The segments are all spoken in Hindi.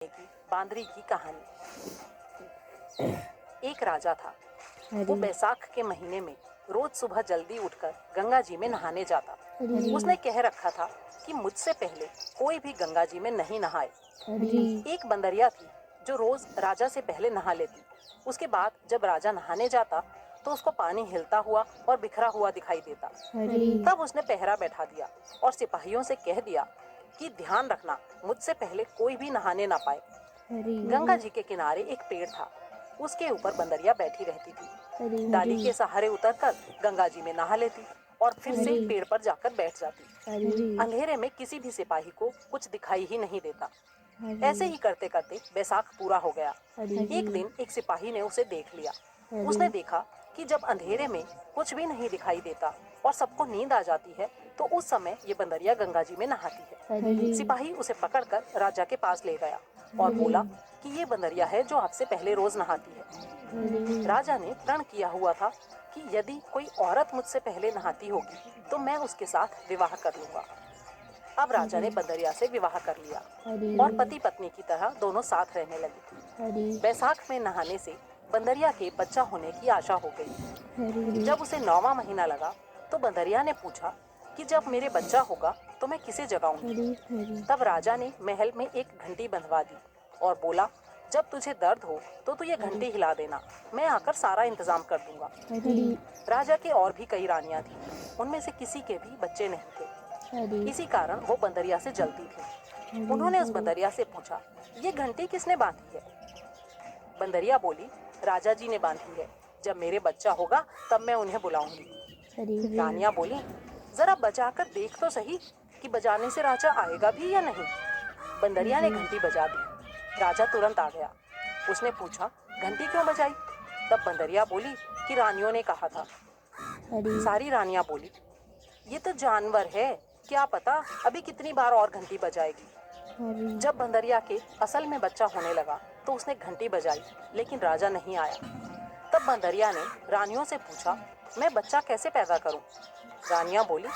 की बांदरी की कहानी। एक राजा था। वो बैसाख के महीने में रोज सुबह जल्दी उठकर गंगा जी में नहाने जाता। उसने कह रखा था कि मुझसे पहले कोई भी गंगा जी में नहीं नहाए। एक बंदरिया थी जो रोज राजा से पहले नहा लेती। उसके बाद जब राजा नहाने जाता तो उसको पानी हिलता हुआ और बिखरा हुआ दिखाई देता। तब उसने पहरा बैठा दिया और सिपाहियों से कह दिया कि ध्यान रखना, मुझसे पहले कोई भी नहाने ना पाए। गंगा जी के किनारे एक पेड़ था। उसके ऊपर बंदरिया बैठी रहती थी। डाली के सहारे उतरकर गंगा जी में नहा लेती और फिर से पेड़ पर जाकर बैठ जाती। अंधेरे में किसी भी सिपाही को कुछ दिखाई ही नहीं देता। ऐसे ही करते करते बैसाख पूरा हो गया। एक दिन एक सिपाही ने उसे देख लिया। उसने देखा कि जब अंधेरे में कुछ भी नहीं दिखाई देता और सबको नींद आ जाती है तो उस समय ये बंदरिया गंगा जी में नहाती है। सिपाही उसे पकड़कर राजा के पास ले गया और बोला कि ये बंदरिया है जो आपसे पहले रोज नहाती है। राजा ने प्रण किया हुआ था कि यदि कोई औरत मुझसे पहले नहाती होगी तो मैं उसके साथ विवाह कर लूंगा। अब राजा ने बंदरिया से विवाह कर लिया और पति पत्नी की तरह दोनों साथ रहने लगे। बैसाख में नहाने से बंदरिया के बच्चा होने की आशा हो गई। जब उसे 9वां महीना लगा तो बंदरिया ने पूछा कि जब मेरे बच्चा होगा तो मैं किसे जगाऊंगी। तब राजा ने महल में एक घंटी बंधवा दी और बोला, जब तुझे दर्द हो तो तू ये घंटी हिला देना, मैं आकर सारा इंतजाम कर दूंगा। राजा के और भी कई रानियां थीं, उनमें से किसी के भी बच्चे नहीं थे। इसी कारण वो बंदरिया से जलती थी। उन्होंने उस बंदरिया से पूछा, ये घंटी किसने बांधी है। बंदरिया बोली, राजा जी ने बांधी है। जब मेरे बच्चा होगा तब मैं उन्हें बुलाऊंगी। रानियां बोली, जरा बजाकर देख तो सही कि बजाने से राजा आएगा भी या नहीं। बंदरिया ने घंटी बजा दी। राजा तुरंत आ गया। उसने पूछा, घंटी क्यों बजाई। तब बंदरिया बोली कि रानियों ने कहा था। सारी रानियां बोली, ये तो जानवर है, क्या पता अभी कितनी बार और घंटी बजाएगी। जब बंदरिया के असल में बच्चा होने लगा तो उसने घंटी बजाई, लेकिन राजा नहीं आया। तब बंदरिया ने रानियों से पूछा, मैं बच्चा कैसे पैदा करूं। रानियां बोली,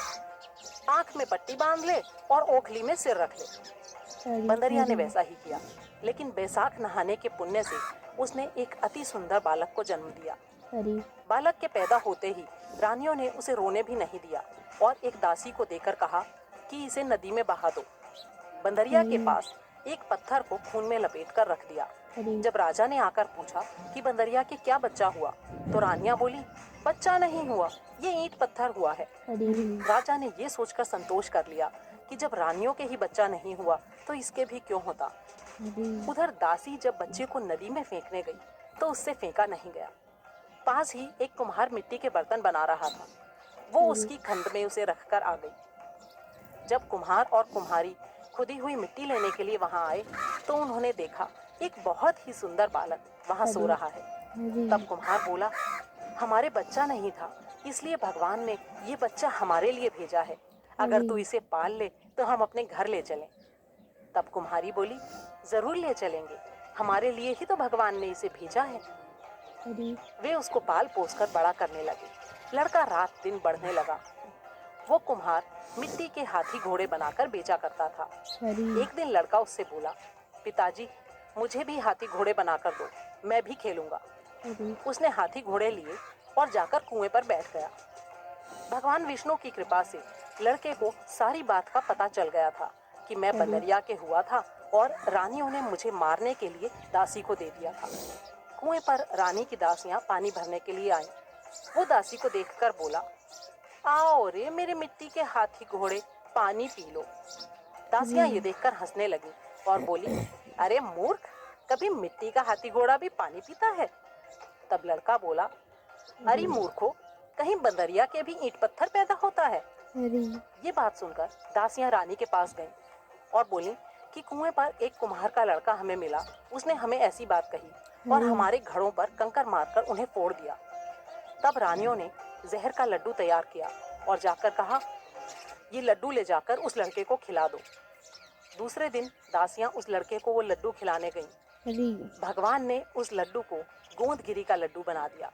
आंख में पट्टी बांध ले और ओखली में सिर रख ले। बंदरिया ने वैसा ही किया, लेकिन बैसाख नहाने के पुण्य से उसने एक अति सुंदर बालक को जन्म दिया। बालक के पैदा होते ही रानियों ने उसे रोने भी नहीं दिया और एक दासी को देकर कहा कि इसे नदी में बहा दो। बंदरिया के पास एक पत्थर को खून में लपेट कर रख दिया। जब राजा ने आकर पूछा कि बंदरिया के क्या बच्चा हुआ, तो रानियां बोली, बच्चा नहीं हुआ, ये ईंट पत्थर हुआ है। राजा ने ये सोचकर संतोष कर लिया कि जब रानियों के ही बच्चा नहीं हुआ तो इसके भी क्यों होता। उधर दासी जब बच्चे को नदी में फेंकने गई तो उससे फेंका नहीं गया। पास ही एक कुम्हार मिट्टी के बर्तन बना रहा था। वो उसकी खंड में उसे रखकर आ गई। जब कुम्हार और कुम्हारी खुदी हुई मिट्टी लेने के लिए वहां आए तो उन्होंने देखा एक बहुत ही सुंदर बालक वहां सो रहा है। तब कुम्हार बोला, हमारे बच्चा नहीं था, इसलिए भगवान ने ये बच्चा हमारे लिए भेजा है। अगर तू इसे पाल ले तो हम अपने घर ले चलें। तब कुम्हारी बोली, जरूर ले चलेंगे, हमारे लिए ही तो भगवान ने इसे भेजा है। वे उसको पाल पोस कर बड़ा करने लगे। लड़का रात दिन बढ़ने लगा। वो कुम्हार मिट्टी के हाथी घोड़े बनाकर बेचा करता था। एक दिन लड़का उससे बोला, पिताजी मुझे भी हाथी घोड़े बनाकर दो, मैं भी खेलूंगा। उसने हाथी घोड़े लिए और जाकर कुएं पर बैठ गया। भगवान विष्णु की कृपा से लड़के को सारी बात का पता चल गया था कि मैं बंदरिया के हुआ था और रानियों ने मुझे मारने के लिए दासी को दे दिया था। कुएं पर रानी की दासियां पानी भरने के लिए आई। वो दासी को देखकर बोला, आओ रे मेरे मिट्टी के हाथी घोड़े, पानी पी लो। दासियां ये देखकर हंसने लगी और बोली, अरे मूर्ख, कभी मिट्टी का हाथी घोड़ा भी पानी पीता है। तब लड़का बोला, अरे मूर्खो, कहीं बंदरिया के भी ईंट पत्थर पैदा होता है। ये बात सुनकर दासियां रानी के पास गईं और बोली कि कुएं पर एक कुम्हार का लड़का हमें मिला, उसने हमें ऐसी बात कही और हमारे घड़ों पर कंकर मारकर उन्हें फोड़ दिया। तब रानियों ने जहर का लड्डू तैयार किया और जाकर कहा, ये लड्डू ले जाकर उस लड़के को खिला दो। दूसरे दिन दासियां उस लड़के को वो लड्डू खिलाने गईं। भगवान ने उस लड्डू को गोंदगिरी का लड्डू बना दिया।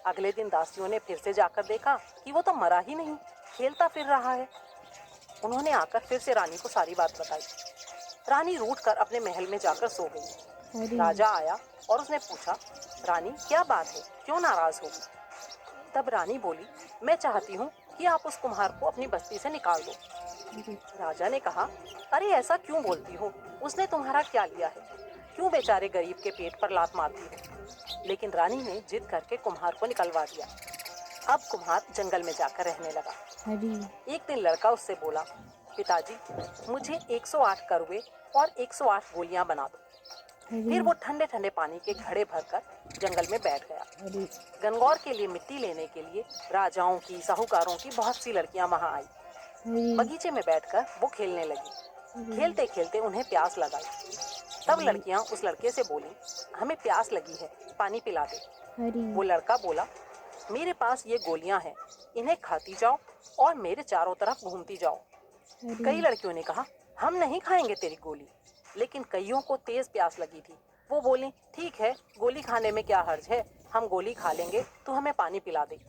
अगले दिन दासियों ने फिर से जाकर देखा कि वो तो मरा ही नहीं, खेलता फिर रहा है। उन्होंने आकर फिर से रानी को सारी बात बताई। रानी रूठ कर अपने महल में जाकर सो गई। राजा आया और उसने पूछा, रानी क्या बात है, क्यों नाराज हो? तब रानी बोली, मैं चाहती हूँ कि आप उस कुम्हार को अपनी बस्ती से निकाल दो। राजा ने कहा, अरे ऐसा क्यों बोलती हो, उसने तुम्हारा क्या लिया है, क्यों बेचारे गरीब के पेट पर लात मारती हो? लेकिन रानी ने जिद करके कुम्हार को निकलवा दिया। अब कुम्हार जंगल में जाकर रहने लगा। एक दिन लड़का उससे बोला, पिताजी मुझे 108 करुए और 108 गोलियां बना दो। फिर वो ठंडे ठंडे पानी के घड़े भरकर जंगल में बैठ गया। गंगौर के लिए मिट्टी लेने के लिए राजाओं की, साहूकारों की बहुत सी लड़कियां वहां आई। बगीचे में बैठकर वो खेलने लगी। खेलते खेलते उन्हें प्यास लगाई। तब लड़कियां उस लड़के से बोली, हमें प्यास लगी है, पानी पिला दे। वो लड़का बोला, मेरे पास ये गोलियां हैं, इन्हें खाती जाओ और मेरे चारों तरफ घूमती जाओ। कई लड़कियों ने कहा, हम नहीं खाएंगे तेरी गोली, लेकिन कईयों को तेज प्यास लगी थी। वो बोली, ठीक है, गोली खाने में क्या हर्ज है, हम गोली खा लेंगे, तू हमें पानी पिला दे।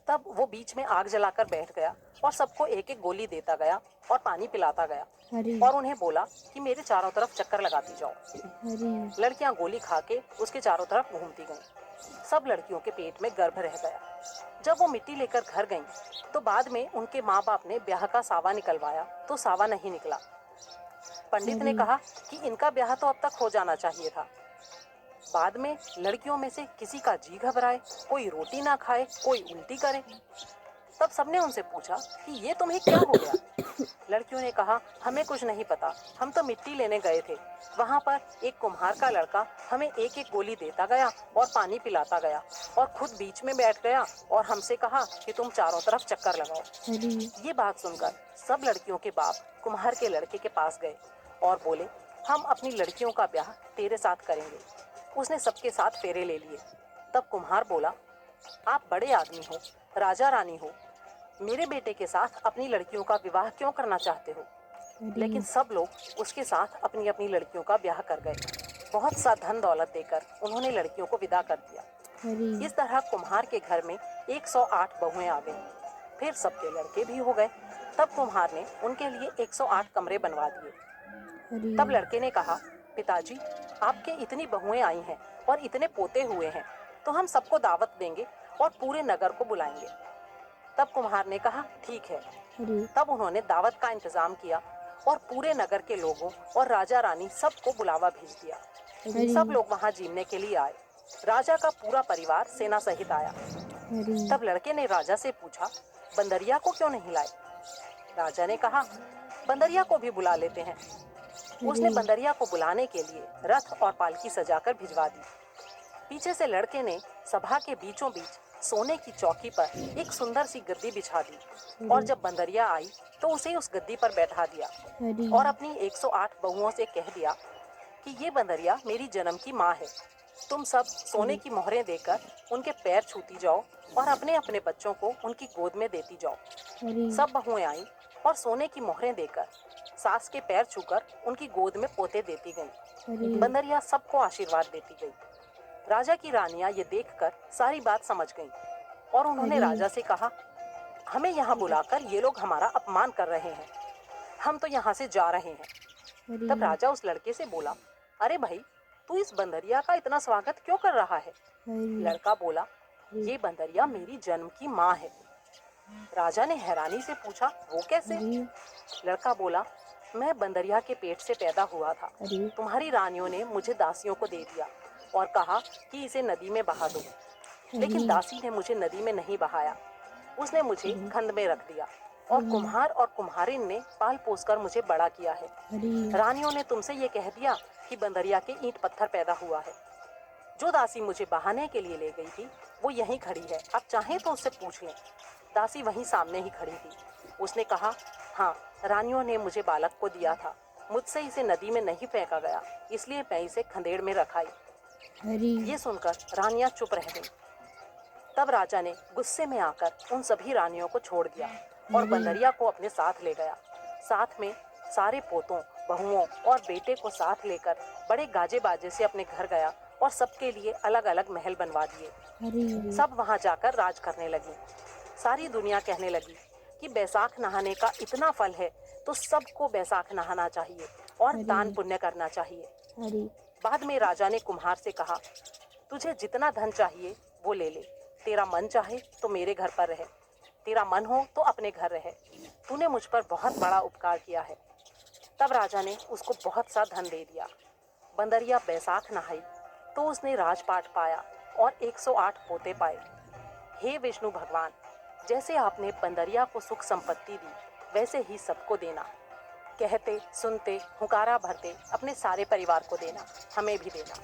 तब वो बीच में आग जलाकर बैठ गया और सबको एक एक गोली देता गया और पानी पिलाता गया और उन्हें बोला कि मेरे चारों तरफ चक्कर लगाती जाओ। लड़कियां गोली खा के उसके चारों तरफ घूमती गईं। सब लड़कियों के पेट में गर्भ रह गया। जब वो मिट्टी लेकर घर गईं, तो बाद में उनके माँ बाप ने ब्याह का सावा निकलवाया तो सावा नहीं निकला। पंडित ने कहा कि इनका ब्याह तो अब तक हो जाना चाहिए था। बाद में लड़कियों में से किसी का जी घबराए, कोई रोटी ना खाए, कोई उल्टी करे। तब सबने उनसे पूछा कि ये तुम्हें क्या हो गया? लड़कियों ने कहा, हमें कुछ नहीं पता, हम तो मिट्टी लेने गए थे। वहाँ पर एक कुम्हार का लड़का हमें एक एक गोली देता गया और पानी पिलाता गया और खुद बीच में बैठ गया और हमसे कहा कि तुम चारों तरफ चक्कर लगाओ। ये बात सुनकर सब लड़कियों के बाप कुम्हार के लड़के के पास गए और बोले, हम अपनी लड़कियों का ब्याह तेरे साथ करेंगे। उसने सबके साथ फेरे ले लिए। तब कुम्हार बोला, आप बड़े आदमी हो, राजा रानी हो, मेरे बेटे के साथ अपनी लड़कियों का विवाह क्यों करना चाहते हो? लेकिन सब लोग उसके साथ अपनी अपनी लड़कियों का ब्याह कर गए। बहुत सा धन दौलत देकर उन्होंने लड़कियों को विदा कर दिया। इस तरह कुम्हार के घर में 108 बहुएं आ गईं। फिर सबके लड़के भी हो गए। तब कुम्हार ने उनके लिए 108 कमरे बनवा दिए। तब लड़के ने कहा, पिताजी आपके इतनी बहुएं आई हैं और इतने पोते हुए हैं, तो हम सबको दावत देंगे और पूरे नगर को बुलाएंगे। तब कुम्हार ने कहा, ठीक है। तब उन्होंने दावत का इंतजाम किया और पूरे नगर के लोगों और राजा रानी सबको बुलावा भेज दिया। सब लोग वहां जीने के लिए आए। राजा का पूरा परिवार सेना सहित आया। तब लड़के ने राजा से पूछा, बंदरिया को क्यों नहीं लाए? राजा ने कहा, बंदरिया को भी बुला लेते हैं। उसने बंदरिया को बुलाने के लिए रथ और पालकी सजाकर भिजवा दी। पीछे से लड़के ने सभा के बीचों बीच सोने की चौकी पर एक सुंदर सी गद्दी बिछा दी और जब बंदरिया आई तो उसे उस गद्दी पर बैठा दिया और अपनी 108 बहुओं से कह दिया कि ये बंदरिया मेरी जन्म की माँ है। तुम सब सोने की मोहरें देकर उनके पैर छूती जाओ और अपने अपने बच्चों को उनकी गोद में देती जाओ। सब बहुएं आईं और सोने की मोहरें देकर सास के पैर छूकर उनकी गोद में पोते देती गईं। बंदरिया सबको आशीर्वाद देती गई। राजा की रानियां ये देखकर सारी बात समझ गईं और उन्होंने राजा से कहा, हमें यहाँ बुलाकर ये लोग हमारा अपमान कर रहे हैं, हम तो यहाँ से जा रहे हैं। तब राजा उस लड़के से बोला, अरे भाई, तू इस बंदरिया का इतना स्वागत क्यों कर रहा है? लड़का बोला, ये बंदरिया मेरी जन्म की माँ है। राजा ने हैरानी से पूछा, वो कैसे? लड़का बोला, मैं बंदरिया के पेट से पैदा हुआ था। तुम्हारी रानियों ने मुझे दासियों को दे दिया और कहा कि इसे नदी में बहा दो, लेकिन दासी ने मुझे नदी में नहीं बहाया। उसने मुझे खंड में रख दिया और कुम्हार और कुम्हारिन ने पाल पोसकर मुझे बड़ा किया है। रानियों ने तुमसे ये कह दिया कि बंदरिया के ईंट पत्थर पैदा हुआ है। जो दासी मुझे बहाने के लिए ले गई थी वो यहीं खड़ी है, आप चाहें तो उससे पूछ लें। दासी वहीं सामने ही खड़ी थी। उसने कहा, हाँ, रानियों ने मुझे बालक को दिया था, मुझसे इसे नदी में नहीं फेंका गया, इसलिए मैं इसे खंदेड़ में रखाई। ये सुनकर रानियां चुप रह गईं। तब राजा ने गुस्से में आकर उन सभी रानियों को छोड़ दिया और बंदरिया को अपने साथ ले गया। साथ में सारे पोतों, बहुओं और बेटे को साथ लेकर बड़े गाजे बाजे से अपने घर गया और सबके लिए अलग अलग महल बनवा दिए। सब वहां जाकर राज करने लगी। सारी दुनिया कहने लगी कि बैसाख नहाने का इतना फल है तो सबको बैसाख नहाना चाहिए। और दान पुण्य करना चाहिए। बाद में राजा ने कुम्हार से कहा, तुझे जितना धन चाहिए वो ले ले, तेरा मन चाहे तो मेरे घर पर रहे, तेरा मन हो तो अपने घर रहे, तूने मुझ पर बहुत बड़ा उपकार किया है। तब राजा ने उसको बहुत सा धन दे दिया। बंदरिया बैसाख नहाई तो उसने राजपाट पाया और 108 पोते पाए। हे विष्णु भगवान, जैसे आपने बंदरिया को सुख संपत्ति दी वैसे ही सबको देना। कहते सुनते हुकारा भरते अपने सारे परिवार को देना, हमें भी देना।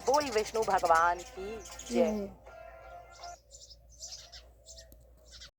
बोल विष्णु भगवान की जय।